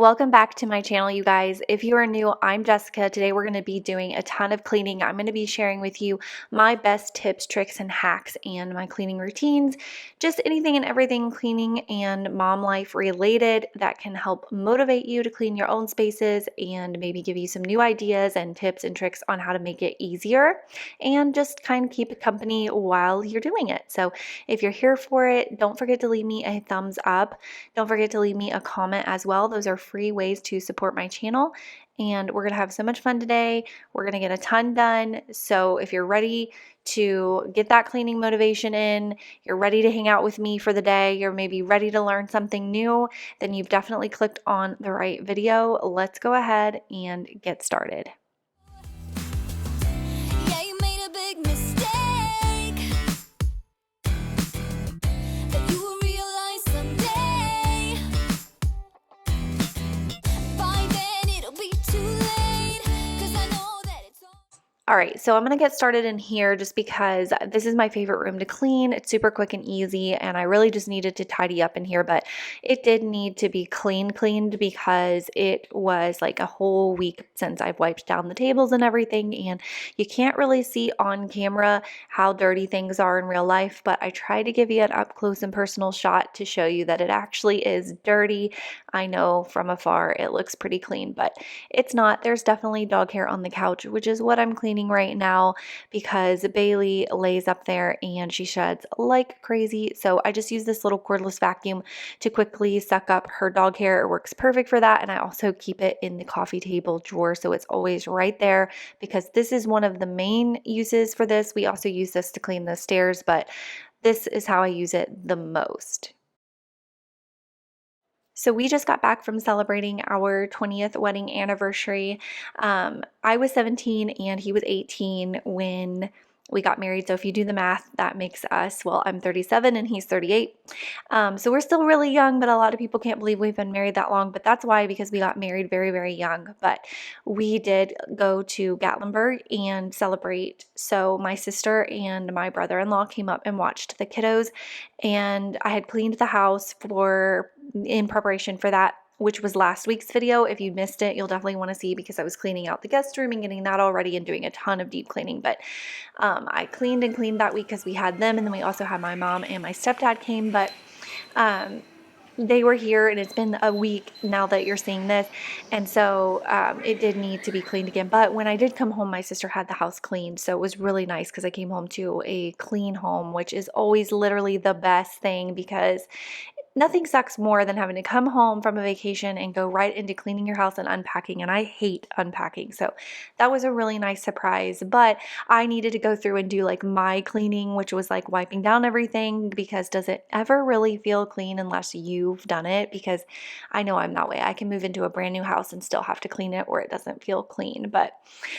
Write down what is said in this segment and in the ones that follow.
Welcome back to my channel, you guys. If you are new, I'm Jessica. Today we're going to be doing a ton of cleaning. I'm going to be sharing with you my best tips, tricks, and hacks and my cleaning routines. Just anything and everything cleaning and mom life related that can help motivate you to clean your own spaces and maybe give you some new ideas and tips and tricks on how to make it easier and just kind of keep it company while you're doing it. So if you're here for it, don't forget to leave me a thumbs up. Don't forget to leave me a comment as well. Those are free ways to support my channel. And we're going to have so much fun today. We're going to get a ton done. So if you're ready to get that cleaning motivation in, you're ready to hang out with me for the day, you're maybe ready to learn something new, then you've definitely clicked on the right video. Let's go ahead and get started. All right, so I'm going to get started in here just because this is my favorite room to clean. It's super quick and easy, and I really just needed to tidy up in here, but it did need to be cleaned because it was like a whole week since I've wiped down the tables and everything, and you can't really see on camera how dirty things are in real life, but I try to give you an up close and personal shot to show you that it actually is dirty. I know from afar it looks pretty clean, but it's not. There's definitely dog hair on the couch, which is what I'm cleaning right now because Bailey lays up there and she sheds like crazy. So I just use this little cordless vacuum to quickly suck up her dog hair. It works perfect for that. And I also keep it in the coffee table drawer so it's always right there because this is one of the main uses for this. We also use this to clean the stairs, but this is how I use it the most. So we just got back from celebrating our 20th wedding anniversary. I was 17 and he was 18 when we got married. So if you do the math, that makes us, well, I'm 37 and he's 38. So we're still really young, but a lot of people can't believe we've been married that long. But that's why, because we got married very, very young. But we did go to Gatlinburg and celebrate. So my sister and my brother-in-law came up and watched the kiddos, and I had cleaned the house in preparation for that, which was last week's video. If you missed it, you'll definitely want to see because I was cleaning out the guest room and getting that all ready and doing a ton of deep cleaning. But I cleaned that week because we had them, and then we also had my mom and my stepdad came, but they were here, and it's been a week now that you're seeing this, and so it did need to be cleaned again. But when I did come home, my sister had the house cleaned, so it was really nice because I came home to a clean home, which is always literally the best thing because nothing sucks more than having to come home from a vacation and go right into cleaning your house and unpacking, and I hate unpacking. So that was a really nice surprise, but I needed to go through and do like my cleaning, which was like wiping down everything, because does it ever really feel clean unless you've done it? Because I know I'm that way. I can move into a brand new house and still have to clean it or it doesn't feel clean, but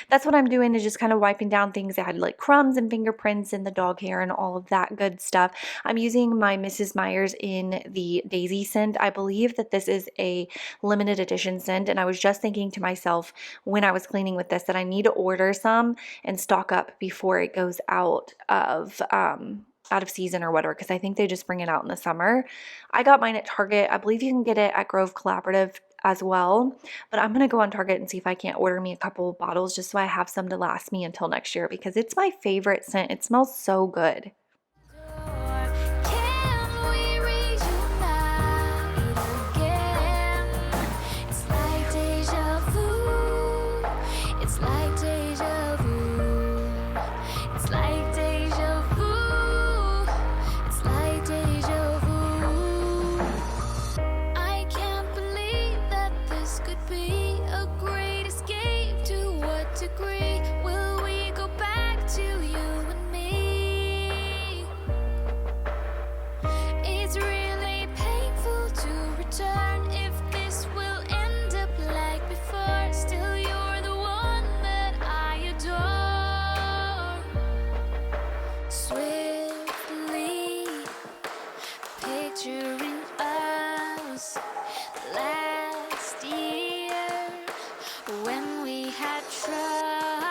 that's what I'm doing, is just kind of wiping down things that had like crumbs and fingerprints and the dog hair and all of that good stuff. I'm using my Mrs. Meyer's in the Daisy scent. I believe that this is a limited edition scent, and I was just thinking to myself when I was cleaning with this that I need to order some and stock up before it goes out of season or whatever, because I think they just bring it out in the summer. I got mine at Target. I believe you can get it at Grove Collaborative as well, but I'm gonna go on Target and see if I can't order me a couple of bottles just so I have some to last me until next year, because it's my favorite scent. It smells so good. Last year when we had trouble.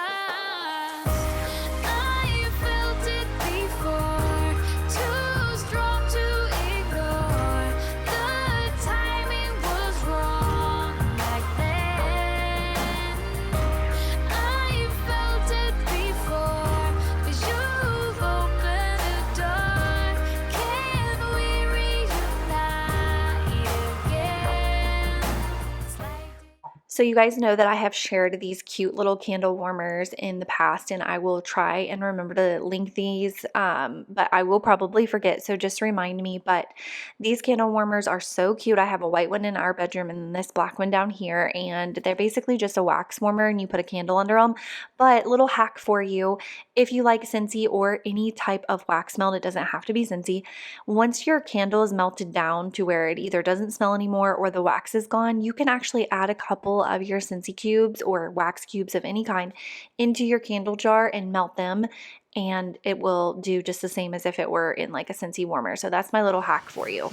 So you guys know that I have shared these cute little candle warmers in the past, and I will try and remember to link these, but I will probably forget, so just remind me. But these candle warmers are so cute. I have a white one in our bedroom and this black one down here, and they're basically just a wax warmer and you put a candle under them. But little hack for you, if you like Scentsy or any type of wax melt, it doesn't have to be Scentsy. Once your candle is melted down to where it either doesn't smell anymore or the wax is gone, you can actually add a couple of your Scentsy cubes or wax cubes of any kind into your candle jar and melt them, and it will do just the same as if it were in like a Scentsy warmer. So that's my little hack for you.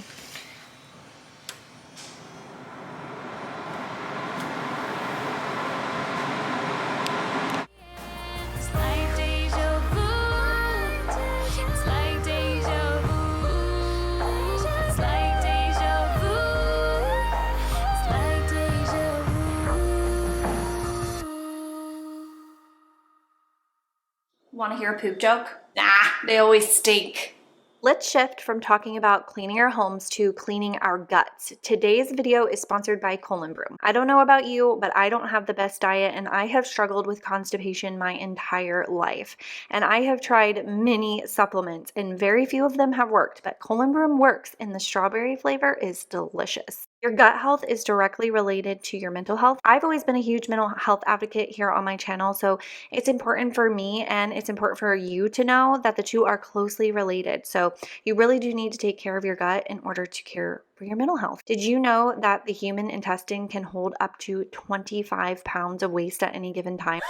Want to hear a poop joke? Nah, they always stink. Let's shift from talking about cleaning our homes to cleaning our guts. Today's video is sponsored by Colon Brew. I don't know about you, but I don't have the best diet, and I have struggled with constipation my entire life. And I have tried many supplements, and very few of them have worked, but Colon Brew works, and the strawberry flavor is delicious. Your gut health is directly related to your mental health. I've always been a huge mental health advocate here on my channel, so it's important for me and it's important for you to know that the two are closely related. So you really do need to take care of your gut in order to care for your mental health. Did you know that the human intestine can hold up to 25 pounds of waste at any given time?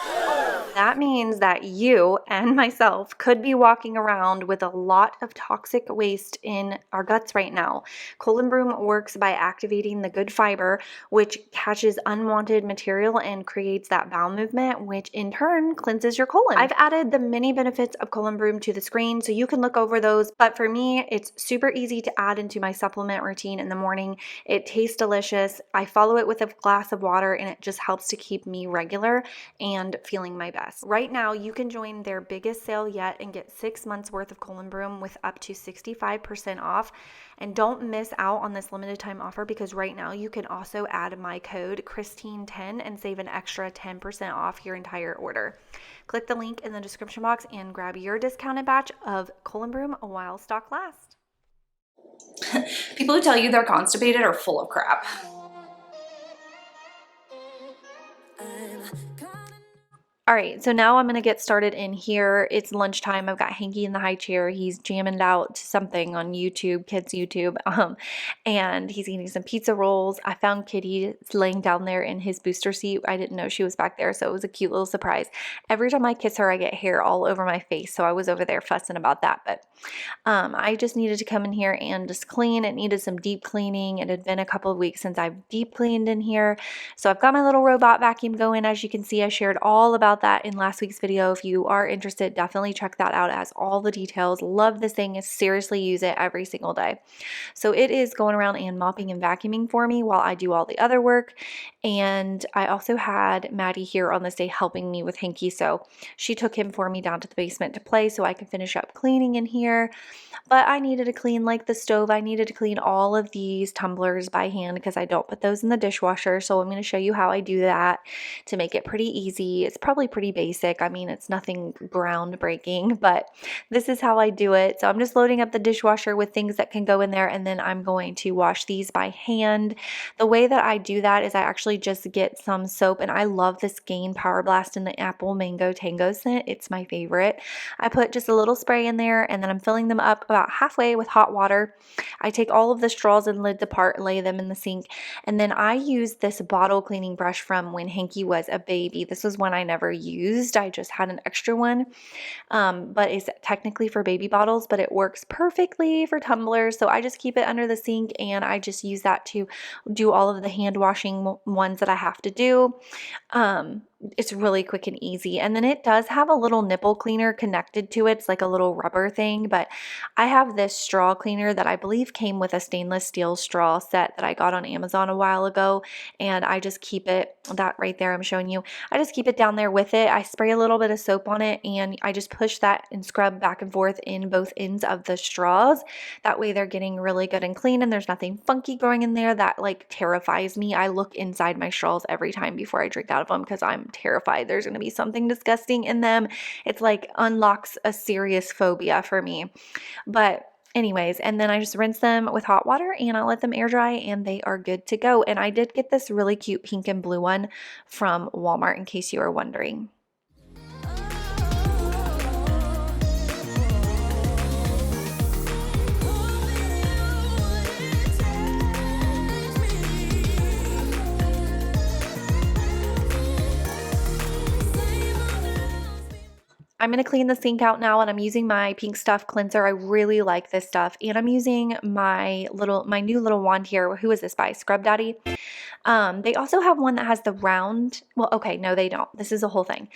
That means that you and myself could be walking around with a lot of toxic waste in our guts right now. Colon Brew works by activating the good fiber, which catches unwanted material and creates that bowel movement, which in turn cleanses your colon. I've added the many benefits of Colon Brew to the screen, so you can look over those. But for me, it's super easy to add into my supplement routine in the morning. It tastes delicious. I follow it with a glass of water, and it just helps to keep me regular and feeling my best. Right now, you can join their biggest sale yet and get 6 months worth of Colon Brew with up to 65% off. And don't miss out on this limited time offer, because right now you can also add my code Christine10 and save an extra 10% off your entire order. Click the link in the description box and grab your discounted batch of Colon Brew while stock lasts. People who tell you they're constipated are full of crap. All right, so now I'm going to get started in here. It's lunchtime. I've got Hanky in the high chair. He's jamming out to something on YouTube, kids YouTube, and he's eating some pizza rolls. I found Kitty laying down there in his booster seat. I didn't know she was back there, so it was a cute little surprise. Every time I kiss her, I get hair all over my face, so I was over there fussing about that. But I just needed to come in here and just clean. It needed some deep cleaning. It had been a couple of weeks since I've deep cleaned in here, so I've got my little robot vacuum going. As you can see, I shared all about that in last week's video. If you are interested, definitely check that out. It has all the details. Love this thing. Seriously use it every single day. So it is going around and mopping and vacuuming for me while I do all the other work. And I also had Maddie here on this day helping me with Hanky, so she took him for me down to the basement to play so I can finish up cleaning in here. But I needed to clean like the stove. I needed to clean all of these tumblers by hand because I don't put those in the dishwasher. So I'm going to show you how I do that to make it pretty easy. It's probably pretty basic. I mean, it's nothing groundbreaking, but this is how I do it. So I'm just loading up the dishwasher with things that can go in there, and then I'm going to wash these by hand. The way that I do that is I actually just get some soap, and I love this Gain Power Blast in the Apple Mango Tango scent. It's my favorite. I put just a little spray in there, and then I'm filling them up about halfway with hot water. I take all of the straws and lids apart, lay them in the sink, and then I use this bottle cleaning brush from when Hanky was a baby. This was one I never used. I just had an extra one, but it's technically for baby bottles, but it works perfectly for tumblers. So I just keep it under the sink, and I just use that to do all of the hand washing ones that I have to do. it's really quick and easy. And then it does have a little nipple cleaner connected to it. It's like a little rubber thing, but I have this straw cleaner that I believe came with a stainless steel straw set that I got on Amazon a while ago, and I just keep it, that right there I'm showing you, I just keep it down there with it. I spray a little bit of soap on it and I just push that and scrub back and forth in both ends of the straws. That way they're getting really good and clean and there's nothing funky growing in there that like terrifies me. I look inside my straws every time before I drink out of them because I'm terrified there's going to be something disgusting in them. It's like unlocks a serious phobia for me. But anyways, and then I just rinse them with hot water and I'll let them air dry and they are good to go. And I did get this really cute pink and blue one from Walmart in case you were wondering. I'm going to clean the sink out now and I'm using my Pink Stuff cleanser. I really like this stuff. And I'm using my new little wand here. Who is this by? Scrub Daddy. They also have one that has the round. Well, okay, no, they don't. This is a whole thing.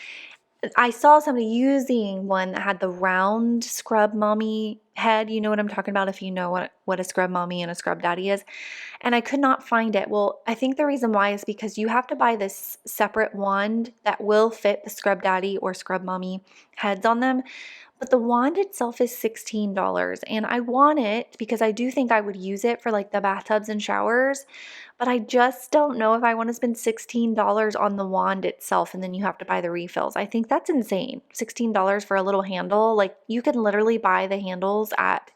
I saw somebody using one that had the round scrub mommy head. You know what I'm talking about if you know what a scrub mommy and a scrub daddy is. And I could not find it. Well, I think the reason why is because you have to buy this separate wand that will fit the scrub daddy or scrub mommy heads on them. But the wand itself is $16 and I want it because I do think I would use it for like the bathtubs and showers, but I just don't know if I want to spend $16 on the wand itself and then you have to buy the refills. I think that's insane. $16 for a little handle. Like you can literally buy the handles at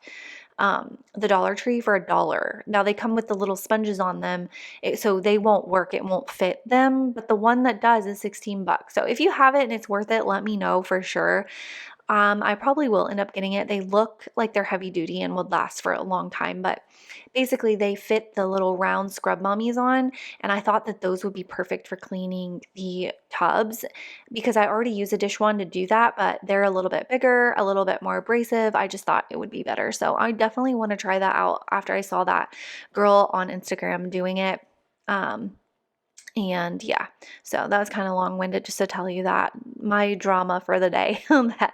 the Dollar Tree for $1. Now they come with the little sponges on them, so they won't work. It won't fit them, but the one that does is 16 bucks. So if you have it and it's worth it, let me know for sure. I probably will end up getting it. They look like they're heavy duty and would last for a long time, but basically they fit the little round scrub mummies on, and I thought that those would be perfect for cleaning the tubs because I already use a dish wand to do that, but they're a little bit bigger, a little bit more abrasive. I just thought it would be better. So I definitely want to try that out after I saw that girl on Instagram doing it. And yeah, so that was kind of long-winded just to tell you that my drama for the day that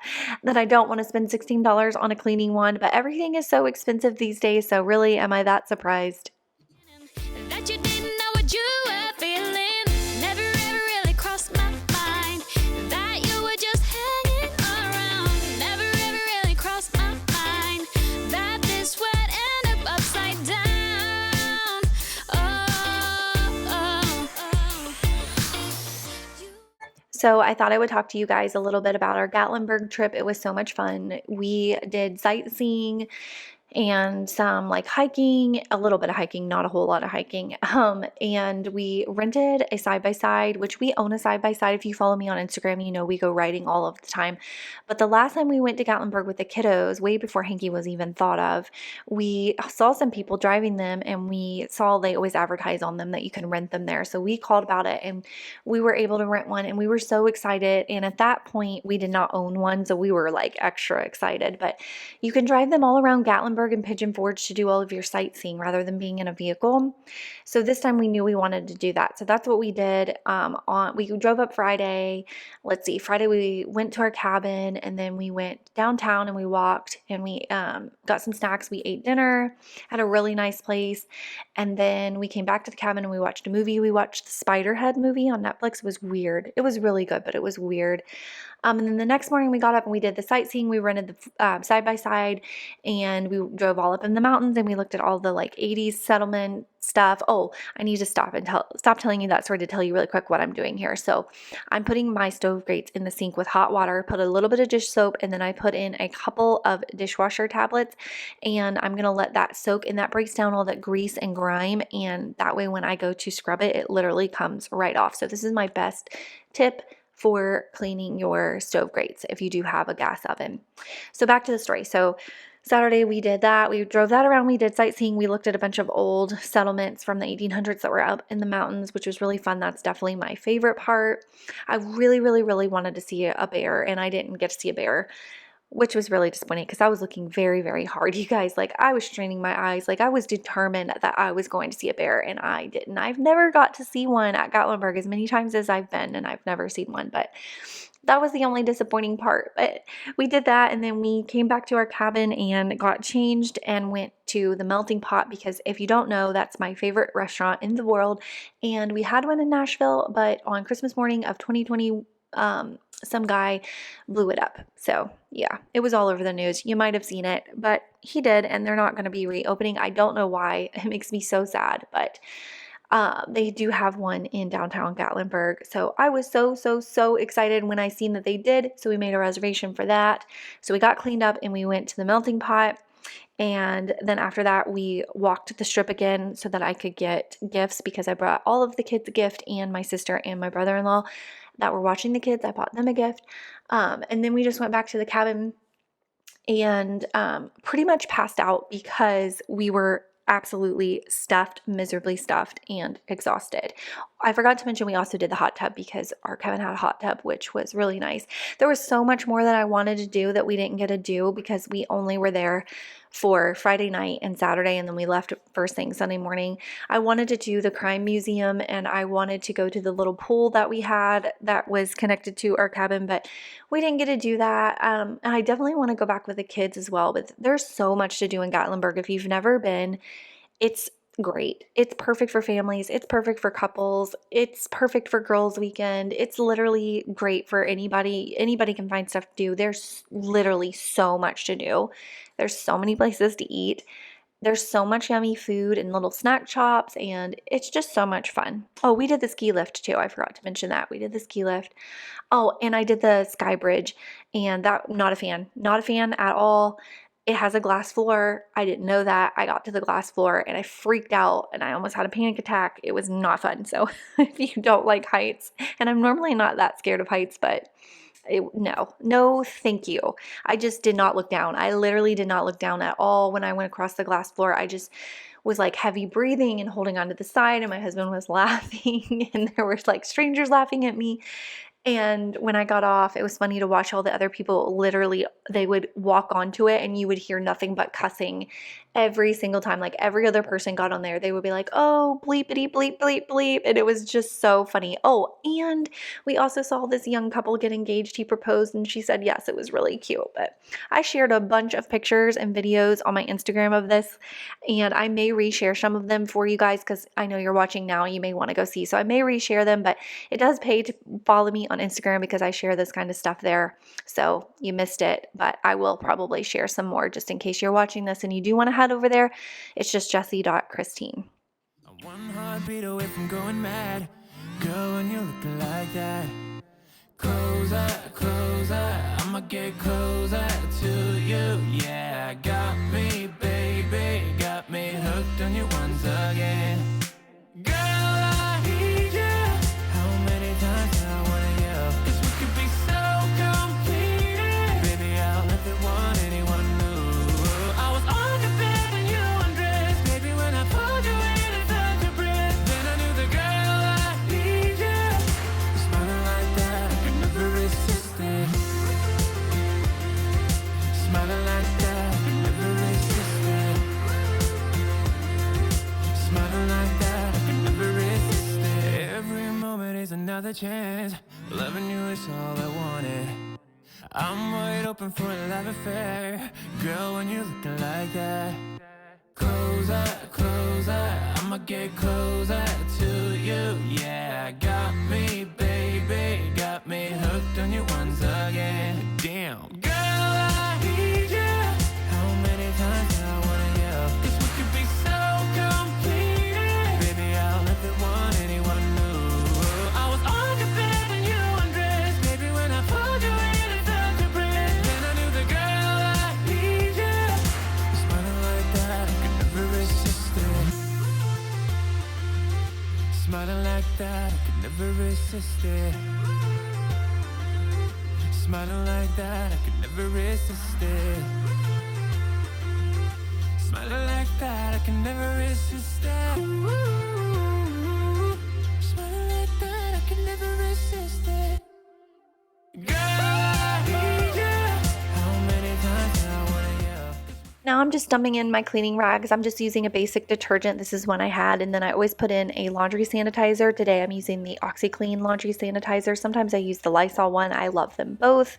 I don't want to spend $16 on a cleaning wand, but everything is so expensive these days. So really, am I that surprised? That you didn't know what you were feeling. Never ever really crossed my mind that you were just hanging around. Never ever really crossed my mind that this would end up upside down. So I thought I would talk to you guys a little bit about our Gatlinburg trip. It was so much fun. We did sightseeing and some like hiking, a little bit of hiking, not a whole lot of hiking. And we rented a side-by-side, which we own a side-by-side. If you follow me on Instagram, you know we go riding all of the time. But the last time we went to Gatlinburg with the kiddos, way before Hanky was even thought of, we saw some people driving them and we saw they always advertise on them that you can rent them there. So we called about it and we were able to rent one and we were so excited. And at that point, we did not own one, so we were like extra excited. But you can drive them all around Gatlinburg and Pigeon Forge to do all of your sightseeing rather than being in a vehicle. So this time we knew we wanted to do that. So that's what we did. We drove up Friday. Let's see, Friday we went to our cabin and then we went downtown and we walked and we got some snacks. We ate dinner at a really nice place. And then we came back to the cabin and we watched a movie. We watched the Spiderhead movie on Netflix. It was weird. It was really good, but it was weird. And then the next morning we got up and we did the sightseeing. We rented the side-by-side and we drove all up in the mountains and we looked at all the like 80s settlement stuff. Oh, I need to stop telling you that story to tell you really quick what I'm doing here. So I'm putting my stove grates in the sink with hot water, put a little bit of dish soap, and then I put in a couple of dishwasher tablets and I'm going to let that soak and that breaks down all that grease and grime. And that way when I go to scrub it, it literally comes right off. So this is my best tip for cleaning your stove grates if you do have a gas oven. So back to the story. So Saturday we did that. We drove that around. We did sightseeing. We looked at a bunch of old settlements from the 1800s that were up in the mountains, which was really fun. That's definitely my favorite part. I really, really, really wanted to see a bear and I didn't get to see a bear. which was really disappointing because I was looking very, very hard. You guys, like I was straining my eyes. Like I was determined that I was going to see a bear, and I didn't. I've never got to see one at Gatlinburg as many times as I've been, and I've never seen one, but that was the only disappointing part. But we did that, and then we came back to our cabin and got changed and went to the Melting Pot, because if you don't know, that's my favorite restaurant in the world. And we had one in Nashville, but on Christmas morning of 2020, some guy blew it up. So yeah, it was all over the news. You might have seen it, but he did, and they're not going to be reopening. I don't know why. It makes me so sad, but they do have one in downtown Gatlinburg. So I was so excited when I seen that they did. So we made a reservation for that. So we got cleaned up and we went to the Melting Pot. And then after that, we walked the strip again so that I could get gifts, because I brought all of the kids a gift, and my sister and my brother-in-law that were watching the kids, I bought them a gift. And then we just went back to the cabin and pretty much passed out because we were absolutely stuffed, miserably stuffed, and exhausted. I forgot to mention we also did the hot tub, because our cabin had a hot tub, which was really nice. There was so much more that I wanted to do that we didn't get to do because we only were there for Friday night and Saturday, and then we left first thing Sunday morning. I wanted to do the crime museum, and I wanted to go to the little pool that we had that was connected to our cabin, but we didn't get to do that. And I definitely want to go back with the kids as well, but there's so much to do in Gatlinburg. If you've never been, it's great. It's perfect for families. It's perfect for couples. It's perfect for girls' weekend. It's literally great for anybody. Anybody can find stuff to do. There's literally so much to do. There's so many places to eat. There's so much yummy food and little snack shops, and it's just so much fun. Oh, we did the ski lift too. I forgot to mention that. We did the ski lift. Oh, and I did the sky bridge, and that, not a fan. Not a fan at all. It has a glass floor. I didn't know that. I got to the glass floor and I freaked out and I almost had a panic attack. It was not fun. So if you don't like heights, and I'm normally not that scared of heights, but no, thank you. I just did not look down. I literally did not look down at all when I went across the glass floor. I just was like heavy breathing and holding onto the side, and my husband was laughing and there were like strangers laughing at me. And when I got off, it was funny to watch all the other people. Literally, they would walk onto it and you would hear nothing but cussing every single time. Like every other person got on there, they would be like, oh, bleepity bleep bleep bleep. And it was just so funny. Oh, and we also saw this young couple get engaged. He proposed and she said yes. It was really cute. But I shared a bunch of pictures and videos on my Instagram of this, and I may reshare some of them for you guys because I know you're watching now. You may want to go see. So I may reshare them, but it does pay to follow me on Instagram because I share this kind of stuff there. So you missed it, but I will probably share some more just in case you're watching this and you do want to head over there. It's just Jessi.Christine. One heartbeat away from going mad. Girl, when you look like that, closer, I'ma get closer to you. Yeah, got me, baby, got me hooked on you once again. Girl, I need you. How many times do I wanna yell? 'Cause we could be so complete. Baby, I'll never want anyone new. I was on the bed when you undressed. Baby, when I pulled you in and felt your breath, then I knew the girl I need you. Smiling like that, I could never resist it. Smiling like that, I could never resist it. Smiling like that, I could never resist it. Every moment is another chance. Loving you is all I wanted. I'm wide open for a love affair. Girl, when you're looking like that, closer, I'ma get closer to you. Yeah, got me, baby, got me hooked on you once again. Damn. Girl, I need you. How many times do I wanna yell? 'Cause we could be so complete. Baby, I'll never want anyone new. I was on your bed when you undressed. Baby, when I pulled you in and felt your breath, then I knew the girl I need you. Smiling like that, I could never resist it. Smiling like that, I could never resist it. Smiling like that, I could never resist it. Smiling like that, I can never resist it. Ooh, smiling like that, I can never resist it. Girl, I need you. How many I'm just dumping in my cleaning rags. I'm just using a basic detergent. This is one I had, and then I always put in a laundry sanitizer. Today I'm using the OxiClean laundry sanitizer. Sometimes I use the Lysol one. I love them both,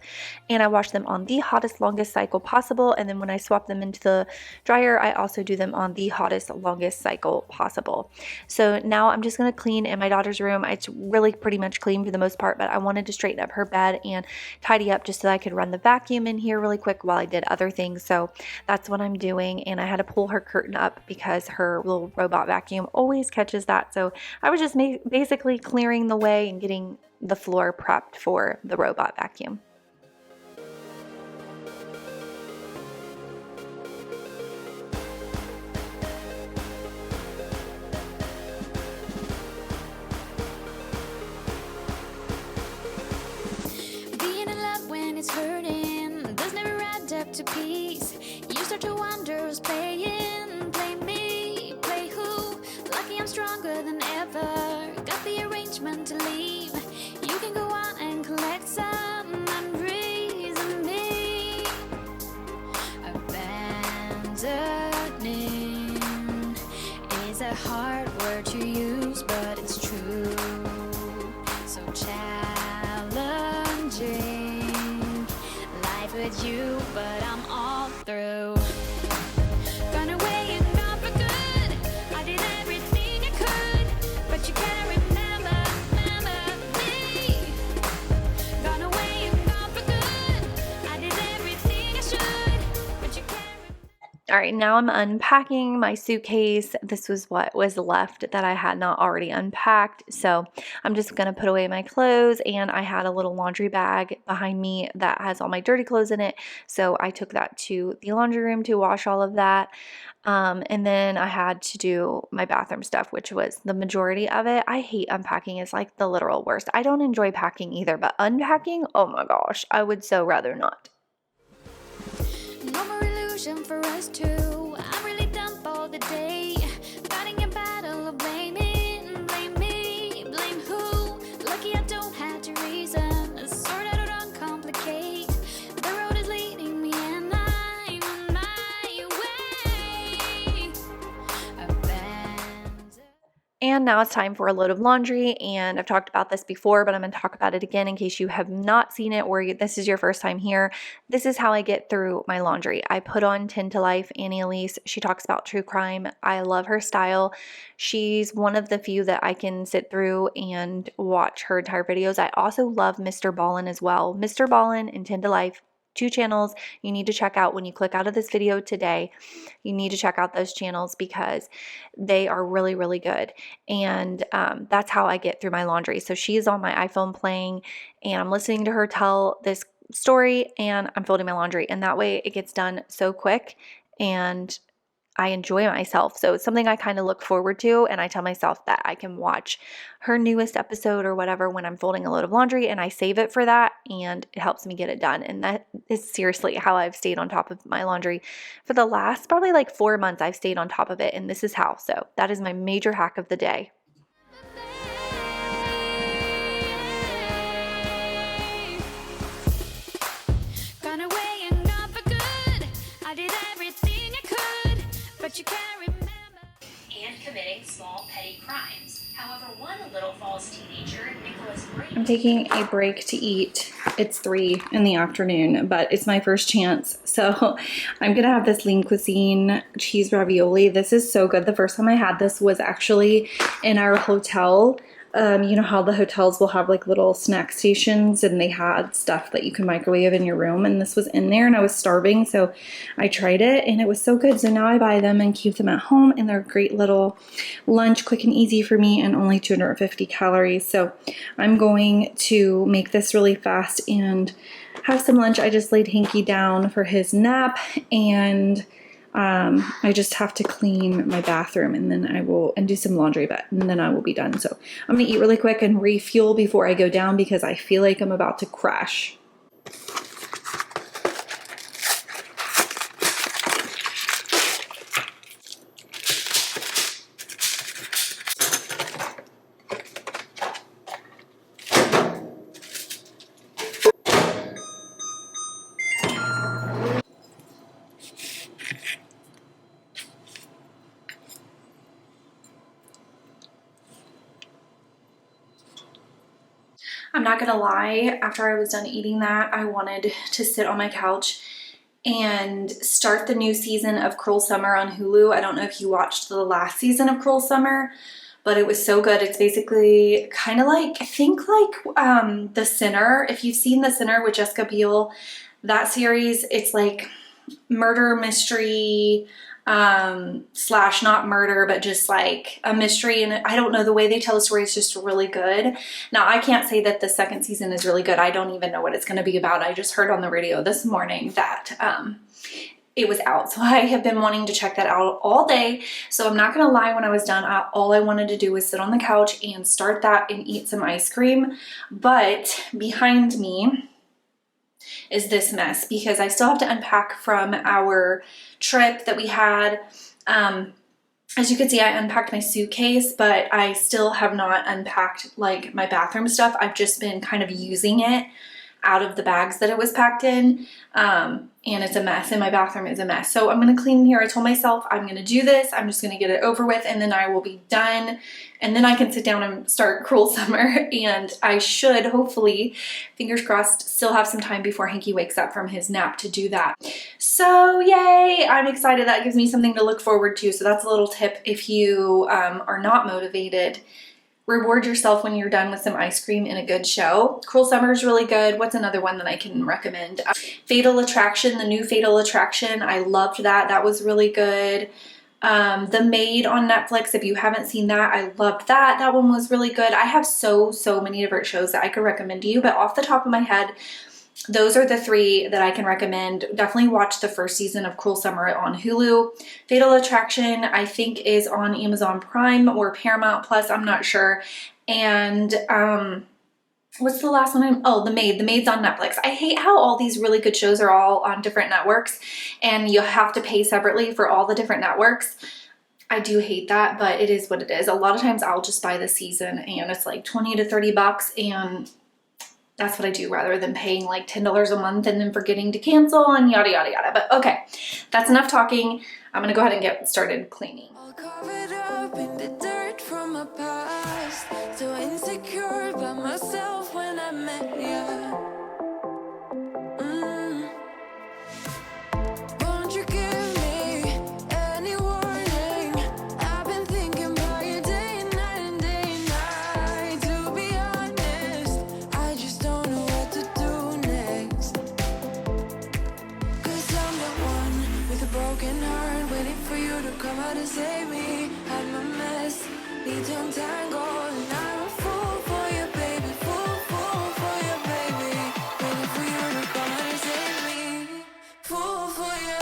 and I wash them on the hottest, longest cycle possible, and then when I swap them into the dryer, I also do them on the hottest, longest cycle possible. So now I'm just going to clean in my daughter's room. It's really pretty much clean for the most part, but I wanted to straighten up her bed and tidy up just so I could run the vacuum in here really quick while I did other things. So that's what I'm doing, and I had to pull her curtain up because her little robot vacuum always catches that. So I was just basically clearing the way and getting the floor prepped for the robot vacuum. Being in love when it's hurting does never add up to peace. You start to wonder who's playing. Play me, play who? Lucky I'm stronger than ever. Got the arrangement to leave. You can go on and collect some memories of me. Abandoning is a hard word to use, but it's true. So challenging life with you, but I'm all through. Gone away and gone for good. I did everything I could, but you can't remember me. Gone away and gone for good. I did everything I should, but you can't. All right, now I'm unpacking my suitcase. This was what was left that I had not already unpacked. So I'm just going to put away my clothes, and I had a little laundry bag behind me that has all my dirty clothes in it. So I took that to the laundry room to wash all of that. And then I had to do my bathroom stuff, which was the majority of it. I hate unpacking. It's like the literal worst. I don't enjoy packing either, but unpacking, oh my gosh, I would so rather not. No more illusion for us two. I'm really done for the day. Fighting a battle of blaming. Blame me, blame who? Lucky I don't have to reason. Sort out or uncomplicate. The road is leading me and I'm on my way. Abandoned. And now it's time for a load of laundry, and I've talked about this before, but I'm going to talk about it again in case you have not seen it or this is your first time here. This is how I get through my laundry. I put on 10 to Life, Annie Elise. She talks about true crime. I love her style. She's one of the few that I can sit through and watch her entire videos. I also love Mr. Ballin as well. Mr. Ballin and 10 to Life, 2 channels you need to check out when you click out of this video today. You need to check out those channels because they are really, really good. And that's how I get through my laundry. So she is on my iPhone playing, and I'm listening to her tell this story, and I'm folding my laundry. And that way it gets done so quick, and I enjoy myself. So it's something I kind of look forward to, and I tell myself that I can watch her newest episode or whatever when I'm folding a load of laundry, and I save it for that, and it helps me get it done. And that is seriously how I've stayed on top of my laundry for the last probably like 4 months. I've stayed on top of it, and this is how. So that is my major hack of the day. Gone away and gone for good. I did everything I could, but you can't remember. And committing small petty crimes. However, one little false teenager, Nicholas Brady, I'm taking a break to eat. It's 3 in the afternoon, but it's my first chance. So I'm going to have this lean cuisine cheese ravioli. This is so good. The first time I had this was actually in our hotel. You know how the hotels will have like little snack stations, and they had stuff that you can microwave in your room, and this was in there, and I was starving, so I tried it and it was so good. So now I buy them and keep them at home, and they're a great little lunch, quick and easy for me, and only 250 calories. So I'm going to make this really fast and have some lunch. I just laid Hanky down for his nap, and I just have to clean my bathroom, and then and do some laundry, and then I will be done. So I'm gonna eat really quick and refuel before I go down because I feel like I'm about to crash. not gonna lie, after I was done eating that, I wanted to sit on my couch and start the new season of Cruel Summer on Hulu. I don't know if you watched the last season of Cruel Summer, but it was so good. It's basically kind of like, I think like The Sinner. If you've seen The Sinner with Jessica Biel, that series, it's like murder mystery, slash not murder, but just like a mystery. And I don't know, the way they tell the story is just really good. Now, I can't say that the second season is really good. I don't even know what it's going to be about. I just heard on the radio this morning that it was out. So I have been wanting to check that out all day. So I'm not going to lie, when I was done, all I wanted to do was sit on the couch and start that and eat some ice cream. But behind me is this mess because I still have to unpack from our trip that we had. As you can see, I unpacked my suitcase, but I still have not unpacked like my bathroom stuff. I've just been kind of using it out of the bags that it was packed in. And it's a mess, and my bathroom is a mess. So I'm gonna clean in here. I told myself I'm gonna do this. I'm just gonna get it over with, and then I will be done. And then I can sit down and start Cruel Summer. And I should, hopefully, fingers crossed, still have some time before Hanky wakes up from his nap to do that. So yay, I'm excited. That gives me something to look forward to. So that's a little tip if you are not motivated. Reward yourself when you're done with some ice cream and a good show. Cruel Summer is really good. What's another one that I can recommend? Fatal Attraction, the new Fatal Attraction. I loved that. That was really good. The Maid on Netflix, if you haven't seen that, I loved that. That one was really good. I have so many different shows that I could recommend to you, but off the top of my head, those are the three that I can recommend. Definitely watch the first season of Cruel Summer on Hulu. Fatal Attraction, I think, is on Amazon Prime or Paramount Plus. I'm not sure. And what's the last one? Oh, The Maid. The Maid's on Netflix. I hate how all these really good shows are all on different networks and you have to pay separately for all the different networks. I do hate that, but it is what it is. A lot of times I'll just buy the season and it's like 20 to 30 bucks, and that's what I do rather than paying like $10 a month and then forgetting to cancel and yada, yada, yada. But okay, that's enough talking. I'm gonna go ahead and get started cleaning. All covered up in the dirt from my past. So insecure by myself when I met you. Won't you give me any warning? I've been thinking about you day and night and day and night. To be honest, I just don't know what to do next. 'Cause I'm the one with a broken heart, waiting for you to come out and save me. I'm a mess, need to untangle, and I'm a fool for you, baby. Fool for you, baby. Waiting for you to come out and save me. Fool for you.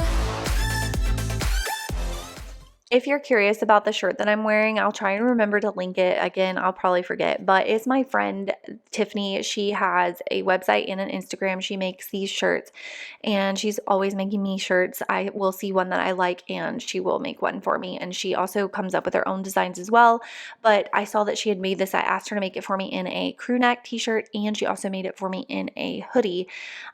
If you're curious about the shirt that I'm wearing, I'll try and remember to link it. Again, I'll probably forget, but it's my friend Tiffany. She has a website and an Instagram. She makes these shirts and she's always making me shirts. I will see one that I like and she will make one for me. And she also comes up with her own designs as well. But I saw that she had made this. I asked her to make it for me in a crew neck t-shirt, and she also made it for me in a hoodie.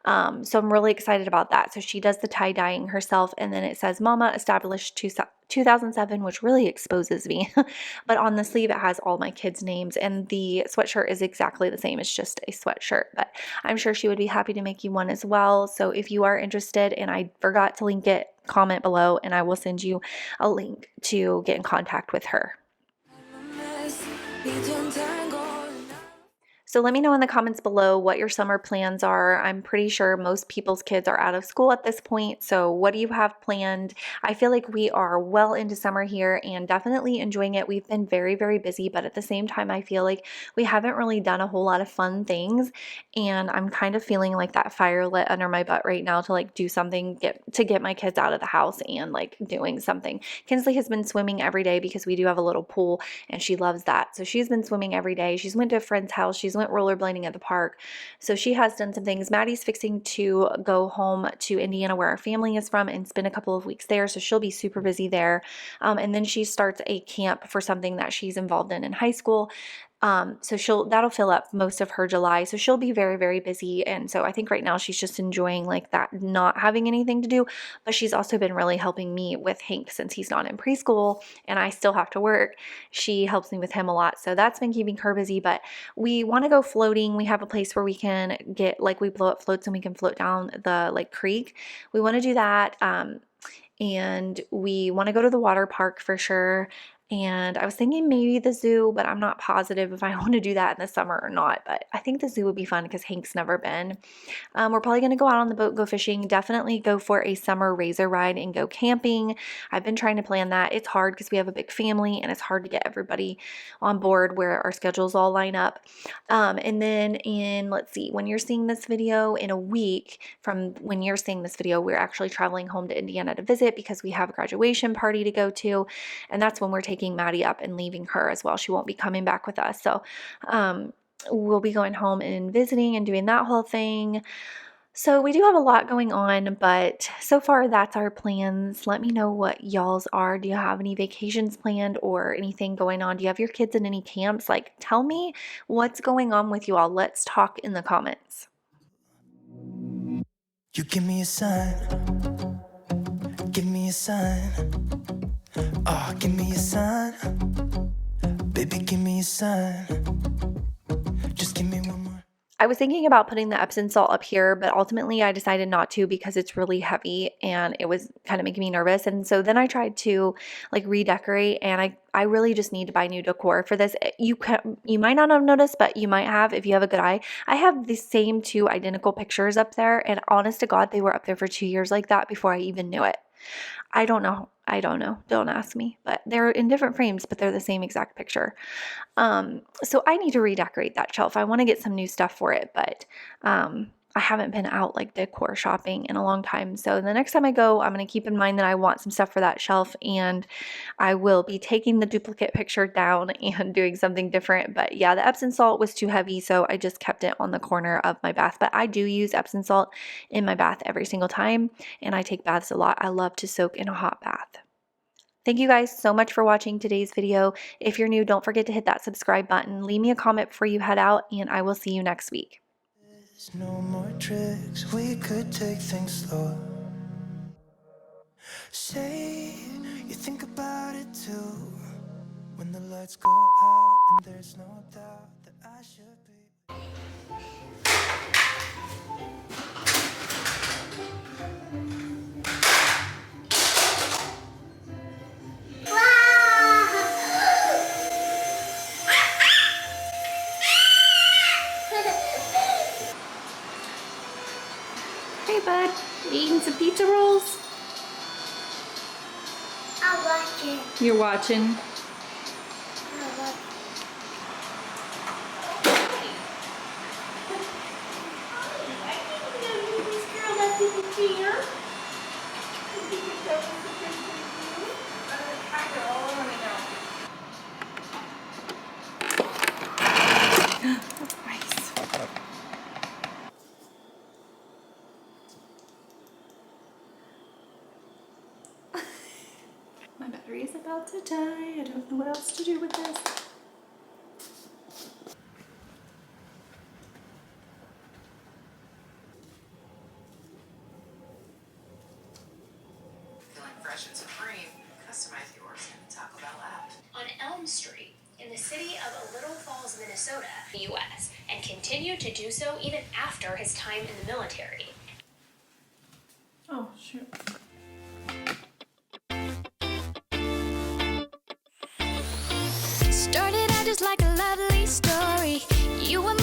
So I'm really excited about that. So she does the tie dyeing herself, and then it says Mama established 2007, which really exposes me. But on the sleeve, it has all my kids' names, and the sweatshirt is exactly the same. It's just a sweatshirt, but I'm sure she would be happy to make you one as well. So if you are interested, and I forgot to link it, comment below and I will send you a link to get in contact with her. I'm a mess, need to untangle. So let me know in the comments below what your summer plans are. I'm pretty sure most people's kids are out of school at this point. So what do you have planned? I feel like we are well into summer here and definitely enjoying it. We've been very, very busy, but at the same time, I feel like we haven't really done a whole lot of fun things. And I'm kind of feeling like that fire lit under my butt right now to like do something, to get my kids out of the house and like doing something. Kinsley has been swimming every day because we do have a little pool and she loves that. So she's been swimming every day. She's went to a friend's house. She's went rollerblading at the park. So she has done some things. Maddie's fixing to go home to Indiana where our family is from and spend a couple of weeks there. So she'll be super busy there. And then she starts a camp for something that she's involved in high school. So that'll fill up most of her July. So she'll be very, very busy. And so I think right now she's just enjoying like that, not having anything to do. But she's also been really helping me with Hank since he's not in preschool and I still have to work. She helps me with him a lot. So that's been keeping her busy. But we want to go floating. We have a place where we can get, like, we blow up floats and we can float down the like creek. We want to do that. And we want to go to the water park for sure. And I was thinking maybe the zoo, but I'm not positive if I want to do that in the summer or not. But I think the zoo would be fun because Hank's never been. We're probably going to go out on the boat, go fishing, definitely go for a summer razor ride and go camping. I've been trying to plan that. It's hard because we have a big family and it's hard to get everybody on board where our schedules all line up. And then let's see, when you're seeing this video, in a week from when you're seeing this video, we're actually traveling home to Indiana to visit because we have a graduation party to go to. And that's when we're taking Maddie up and leaving her as well. She won't be coming back with us. So we'll be going home and visiting and doing that whole thing. So we do have a lot going on, but so far that's our plans. Let me know what y'all's are. Do you have any vacations planned or anything going on? Do you have your kids in any camps? Like, tell me what's going on with you all. Let's talk in the comments. You give me a sign. Give me a sign. Oh, give me a sign. Baby, give me a sign. Just give me one more. I was thinking about putting the Epsom salt up here, but ultimately I decided not to because it's really heavy and it was kind of making me nervous. And so then I tried to like redecorate, and I really just need to buy new decor for this. You might not have noticed, but you might have if you have a good eye. I have the same 2 identical pictures up there, and honest to God, they were up there for 2 years like that before I even knew it. I don't know. Don't ask me. But they're in different frames, but they're the same exact picture. So I need to redecorate that shelf. I want to get some new stuff for it, but I haven't been out like decor shopping in a long time. So the next time I go, I'm going to keep in mind that I want some stuff for that shelf, and I will be taking the duplicate picture down and doing something different. But yeah, the Epsom salt was too heavy, so I just kept it on the corner of my bath. But I do use Epsom salt in my bath every single time, and I take baths a lot. I love to soak in a hot bath. Thank you guys so much for watching today's video. If you're new, don't forget to hit that subscribe button. Leave me a comment before you head out, and I will see you next week. There's no more tricks, we could take things slow. Say you think about it too. When the lights go out and there's no doubt that I should be. Hey bud, you eating some pizza rolls? I'm watching. You're watching. Nice. My battery is about to die. I don't know what else to do with this. Feeling fresh and supreme? Customize yours in the Taco Bell app. On Elm Street, in the city of Little Falls, Minnesota, U.S., and continued to do so even after his time in the military. Oh, shoot. Started out just like a lovely story. You were